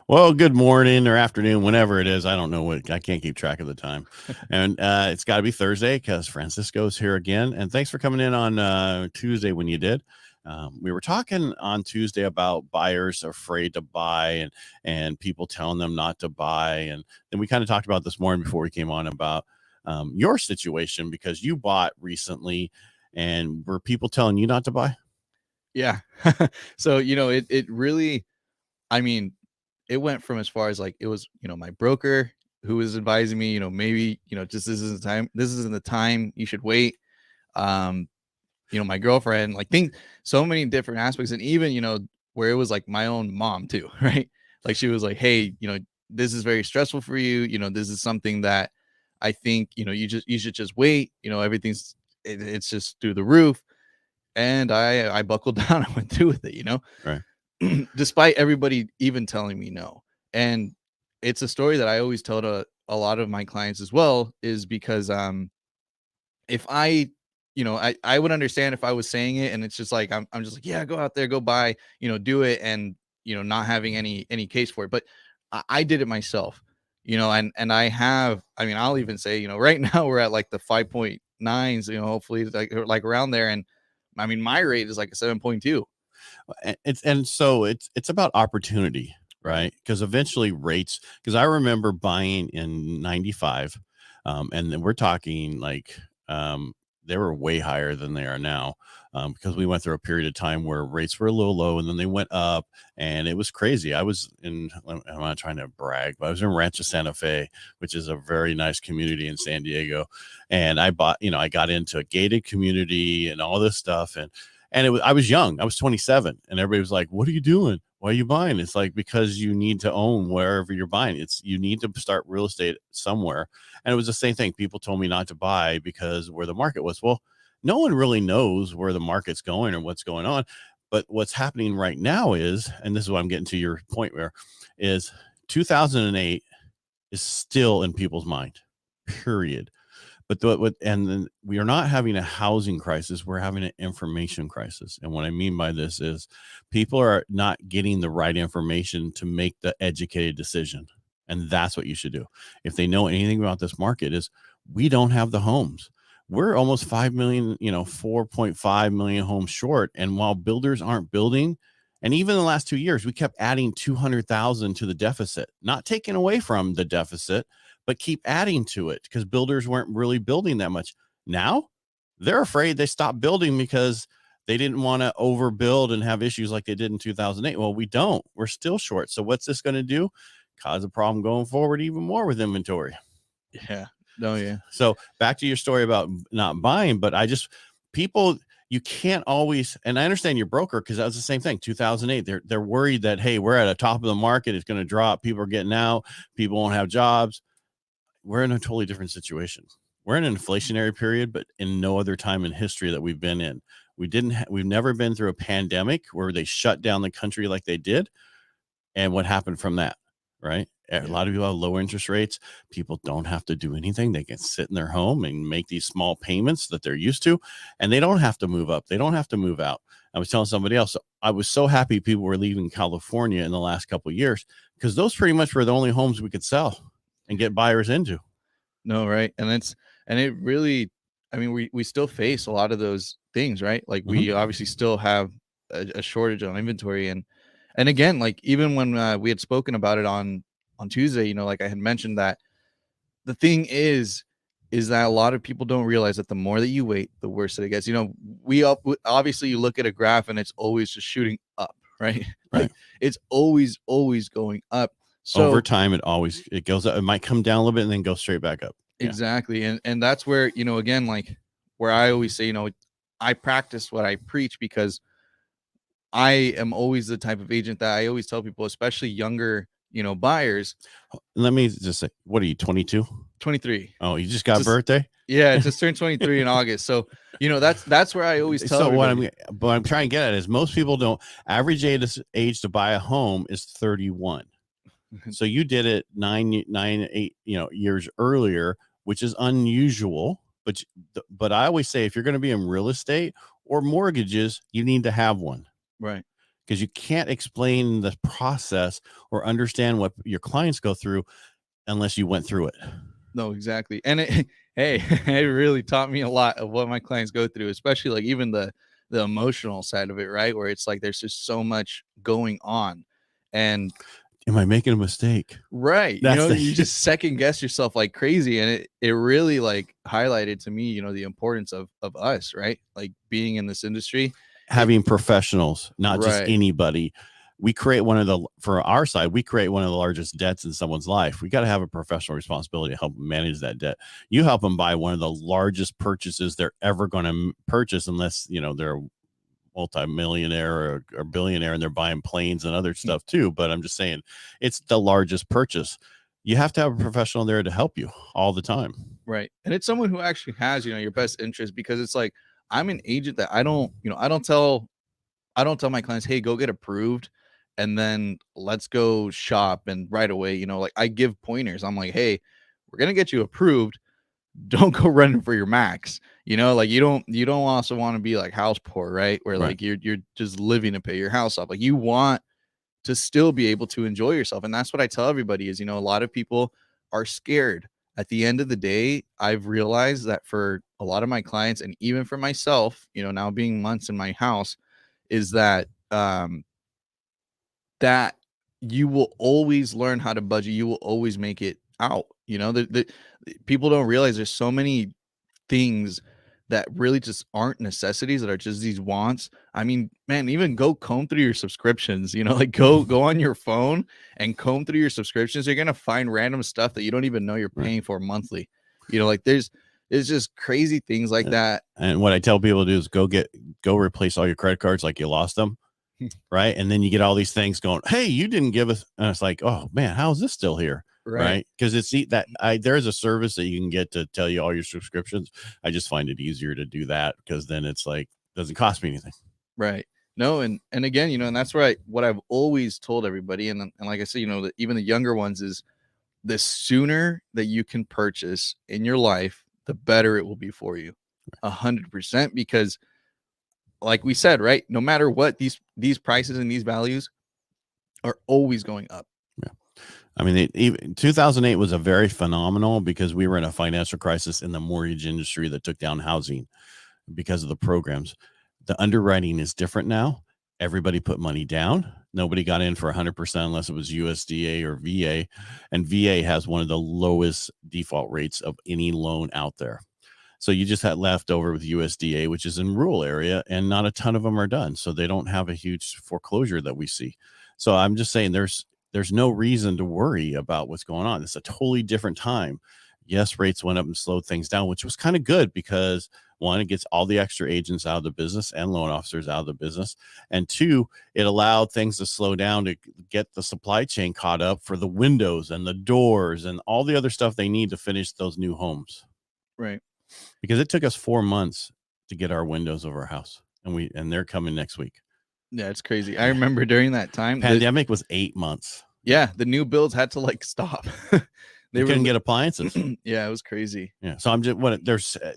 Well, good morning or afternoon, whenever it is. I don't know what, I can't keep track of the time. And it's got to be Thursday because Francisco's here again. And thanks for coming in on Tuesday when you did. We were talking on Tuesday about buyers afraid to buy and people telling them not to buy. And then we kind of talked about this morning before we came on about your situation because you bought recently and were people telling you not to buy? Yeah. So, it really, I mean, it went from as far as like it was, my broker who was advising me, maybe, just this isn't the time, you should wait. Um, my girlfriend, like things, so many different aspects, and even, where it was like my own mom too, right? Like she was like, hey, this is very stressful for you. This is something that I think, you should just wait. It's just through the roof. And I buckled down. I went through with it, Right. despite everybody even telling me no. And it's a story that I always tell to a lot of my clients as well, is because if I would understand if I was saying it and it's just like I'm just like, yeah, go out there, go buy, do it, and not having any case for it. But I did it myself, and I'll even say, right now we're at like the 5.9s, hopefully like around there. And I mean, my rate is like a 7.2. It's about opportunity, right? Because eventually rates, because I remember buying in 95, and then we're talking like they were way higher than they are now, because we went through a period of time where rates were a little low and then they went up and it was crazy. I'm not trying to brag, but I was in Rancho Santa Fe, which is a very nice community in San Diego. And I got into a gated community and all this stuff. And I was young. I was 27 and everybody was like, what are you doing? Why are you buying? It's like, because you need to own wherever you're buying. You need to start real estate somewhere. And it was the same thing. People told me not to buy because where the market was. Well, no one really knows where the market's going or what's going on. But what's happening right now is, and this is what I'm getting to your point where, is 2008 is still in people's mind, period. But then we are not having a housing crisis. We're having an information crisis. And what I mean by this is people are not getting the right information to make the educated decision. And that's what you should do. If they know anything about this market, is we don't have the homes. We're almost 5 million, 4.5 million homes short. And while builders aren't building, and even in the last 2 years, we kept adding 200,000 to the deficit, not taking away from the deficit, but keep adding to it because builders weren't really building that much. Now they're afraid they stopped building because they didn't want to overbuild and have issues like they did in 2008. Well, we don't. We're still short. So what's this going to do? Cause a problem going forward even more with inventory. Yeah. No, yeah. So back to your story about not buying, but people, you can't always, and I understand your broker because that was the same thing. 2008, they're worried that, hey, we're at the top of the market. It's going to drop. People are getting out. People won't have jobs. We're in a totally different situation. We're in an inflationary period, but in no other time in history that we've been in. We've never been through a pandemic where they shut down the country like they did. And what happened from that, right? Yeah. A lot of people have low interest rates. People don't have to do anything. They can sit in their home and make these small payments that they're used to, and they don't have to move up. They don't have to move out. I was telling somebody else, I was so happy people were leaving California in the last couple of years because those pretty much were the only homes we could sell and get buyers into. No, right. And it really, I mean, we still face a lot of those things, right? Like we obviously still have a shortage on inventory. And again, like even when we had spoken about it on Tuesday, like I had mentioned that the thing is that a lot of people don't realize that the more that you wait, the worse it gets. Obviously you look at a graph and it's always just shooting up, right? Like it's always going up. So over time, it goes up. It might come down a little bit and then go straight back up. Exactly. And that's where, again, like where I always say, I practice what I preach because I am always the type of agent that I always tell people, especially younger, buyers. Let me just say, what are you, 22? 23. Oh, you just got a birthday? Yeah, it just turned 23 in August. So, that's where I always tell everybody. What I'm trying to get at is most people don't, average age to buy a home is 31. So you did it 8 years earlier, which is unusual. But I always say if you're going to be in real estate or mortgages, you need to have one. Right. because you can't explain the process or understand what your clients go through unless you went through it. No, exactly. And it, hey, it really taught me a lot of what my clients go through, especially like even the emotional side of it, right? Where it's like there's just so much going on. And Am I making a mistake? right, That's the you just second guess yourself like crazy. And it really like highlighted to me, the importance of us, right? Like being in this industry. having professionals, not just Right. anybody. For our side, we create one of the largest debts in someone's life. We got to have a professional responsibility to help them manage that debt. You help them buy one of the largest purchases they're ever going to purchase, unless, they're a multimillionaire or billionaire and they're buying planes and other stuff too. But I'm just saying, it's the largest purchase. You have to have a professional there to help you all the time. Right. And it's someone who actually has, your best interest, because it's like I'm an agent that I don't tell my clients, hey, go get approved and then let's go shop and right away, like I give pointers. I'm like, hey, we're gonna get you approved. Don't go running for your max. Like you don't also want to be like house poor, right? Where Right. like you're just living to pay your house off. Like you want to still be able to enjoy yourself. And that's what I tell everybody is, a lot of people are scared. At the end of the day, I've realized that for a lot of my clients and even for myself, now being months in my house, is that that you will always learn how to budget. You will always make it out. The people don't realize there's so many things that really just aren't necessities, that are just these wants. I mean, man, even go comb through your subscriptions, like go on your phone and comb through your subscriptions. You're going to find random stuff that you don't even know you're paying for monthly. Like there's just crazy things like that. And what I tell people to do is go replace all your credit cards like you lost them. Right. And then you get all these things going, hey, you didn't give us. And it's like, oh man, how is this still here? Right. Because there's a service that you can get to tell you all your subscriptions. I just find it easier to do that because then it's like, doesn't cost me anything. Right. No. And again, and that's what I've always told everybody. And like I said, even the younger ones is the sooner that you can purchase in your life, the better it will be for you. 100%. Because like we said, right, no matter what, these prices and these values are always going up. Yeah. I mean, even 2008 was a very phenomenal because we were in a financial crisis in the mortgage industry that took down housing because of the programs. The underwriting is different now. Everybody put money down. Nobody got in for 100% unless it was USDA or VA. And VA has one of the lowest default rates of any loan out there. So you just had left over with USDA, which is in rural area, and not a ton of them are done. So they don't have a huge foreclosure that we see. So I'm just saying there's no reason to worry about what's going on. It's a totally different time. Yes, rates went up and slowed things down, which was kind of good because one, it gets all the extra agents out of the business and loan officers out of the business. And two, it allowed things to slow down to get the supply chain caught up for the windows and the doors and all the other stuff they need to finish those new homes. Right. Because it took us 4 months to get our windows over our house, and they're coming next week. Yeah, it's crazy. I remember during that time, pandemic was 8 months. Yeah, the new builds had to like stop. They couldn't get appliances. Yeah, it was crazy. Yeah, so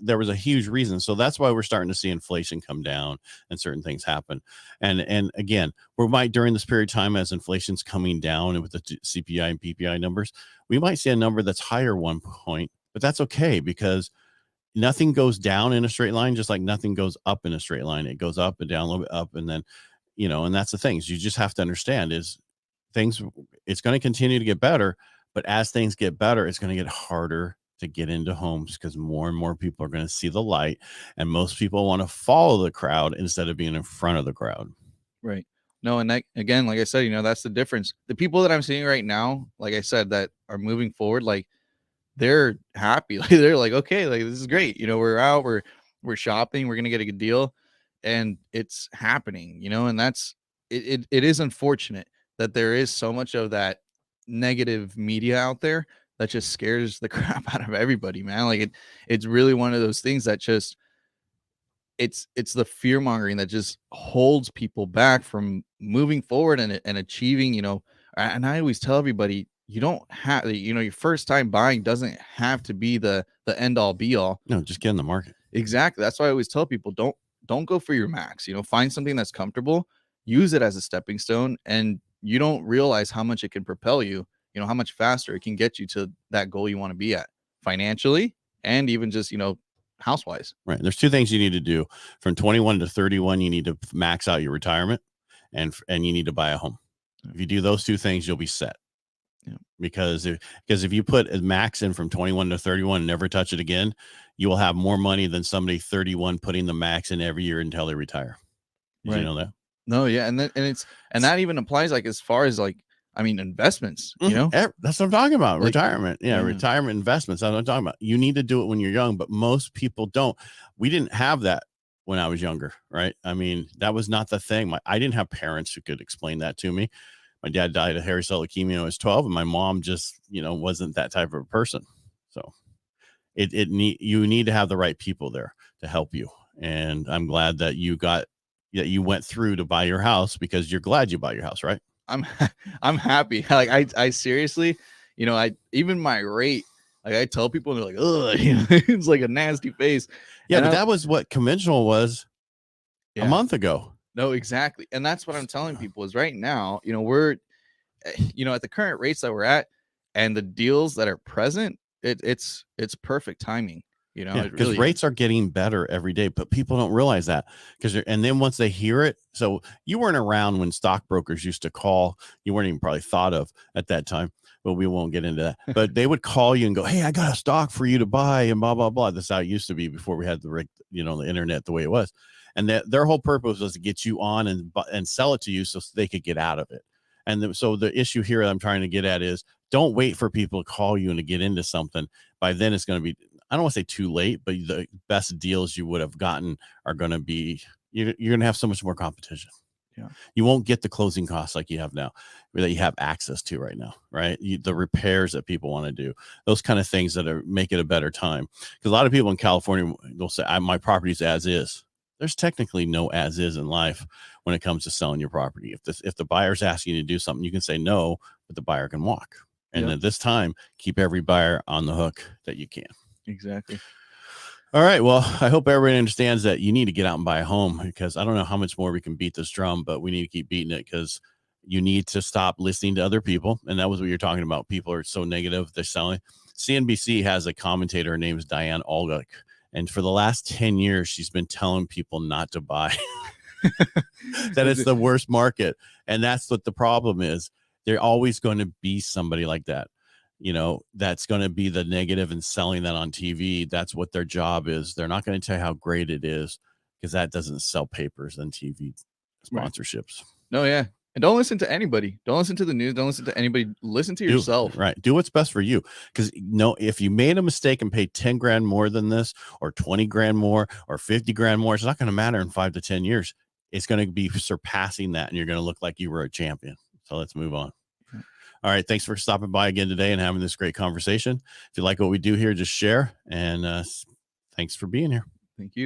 there was a huge reason. So that's why we're starting to see inflation come down and certain things happen. And again, we might during this period of time as inflation's coming down with the CPI and PPI numbers, we might see a number that's higher one point, but that's okay because nothing goes down in a straight line, just like nothing goes up in a straight line. It goes up and down, a little bit up, and then, and that's the things you just have to understand is it's going to continue to get better, but as things get better, it's going to get harder to get into homes because more and more people are going to see the light, and most people want to follow the crowd instead of being in front of the crowd. Right. No, and that, again, like I said, that's the difference. The people that I'm seeing right now, like I said, that are moving forward, like they're happy. Like they're like, okay, like this is great. We're out, we're shopping, we're gonna get a good deal, and it's happening. And that's it is unfortunate that there is so much of that negative media out there that just scares the crap out of everybody, man. Like it's really one of those things that just it's the fear mongering that just holds people back from moving forward and achieving, and I always tell everybody, you don't have, your first time buying doesn't have to be the end all be all. No, just get in the market. Exactly. That's why I always tell people, don't go for your max, find something that's comfortable use it as a stepping stone, and you don't realize how much it can propel you, how much faster it can get you to that goal you want to be at financially and even just, house-wise. Right. There's two things you need to do. From 21 to 31, you need to max out your retirement and you need to buy a home. If you do those two things, you'll be set. Yeah. Because if you put a max in from 21 to 31 and never touch it again, you will have more money than somebody 31 putting the max in every year until they retire. Did you know that? No, yeah, and that even applies like as far as like, I mean, investments. That's what I'm talking about. Like, retirement, retirement investments. That's what I'm talking about. You need to do it when you're young, but most people don't. We didn't have that when I was younger, right? I mean, that was not the thing. I didn't have parents who could explain that to me. My dad died of hairy cell leukemia when I was 12, and my mom just, wasn't that type of a person. So you need to have the right people there to help you. And I'm glad that you went through to buy your house, because you're glad you bought your house, right? I'm happy. Like I seriously, even my rate, like I tell people, and they're like, ugh, it's like a nasty face. Yeah, but that was what conventional was a month ago. No, exactly. And that's what I'm telling people is right now, we're, at the current rates that we're at and the deals that are present, it's perfect timing. Because rates are getting better every day, but people don't realize that. And then once they hear it, so you weren't around when stockbrokers used to call. You weren't even probably thought of at that time, but we won't get into that. But they would call you and go, "Hey, I got a stock for you to buy," and blah blah blah. That's how it used to be before we had the internet the way it was. And their whole purpose was to get you on and sell it to you so they could get out of it. And so the issue here I'm trying to get at is, don't wait for people to call you and to get into something. By then it's going to be, I don't want to say too late, but the best deals you would have gotten are going to be, you're going to have so much more competition. Yeah. You won't get the closing costs like you have now, that you have access to right now, right? The repairs that people want to do, those kind of things that make it a better time. Because a lot of people in California, they'll say, my property's as is. There's technically no as is in life when it comes to selling your property. If the buyer's asking you to do something, you can say no, but the buyer can walk. And at this time, keep every buyer on the hook that you can. Exactly. All right. Well, I hope everybody understands that you need to get out and buy a home, because I don't know how much more we can beat this drum, but we need to keep beating it, because you need to stop listening to other people. And that was what you're talking about. People are so negative. They're selling. CNBC has a commentator. Her name is Diane Olguck. And for the last 10 years, she's been telling people not to buy, that it's the worst market. And that's what the problem is. They're always going to be somebody like that. That's going to be the negative and selling that on TV. That's what their job is. They're not going to tell you how great it is, because that doesn't sell papers and TV sponsorships. Right. No, yeah. And don't listen to anybody. Don't listen to the news. Don't listen to anybody. Listen to yourself. Right. Do what's best for you. Because if you made a mistake and paid 10 grand more than this, or 20 grand more, or 50 grand more, it's not going to matter in 5 to 10 years. It's going to be surpassing that, and you're going to look like you were a champion. So let's move on. All right. Thanks for stopping by again today and having this great conversation. If you like what we do here, just share. And thanks for being here. Thank you.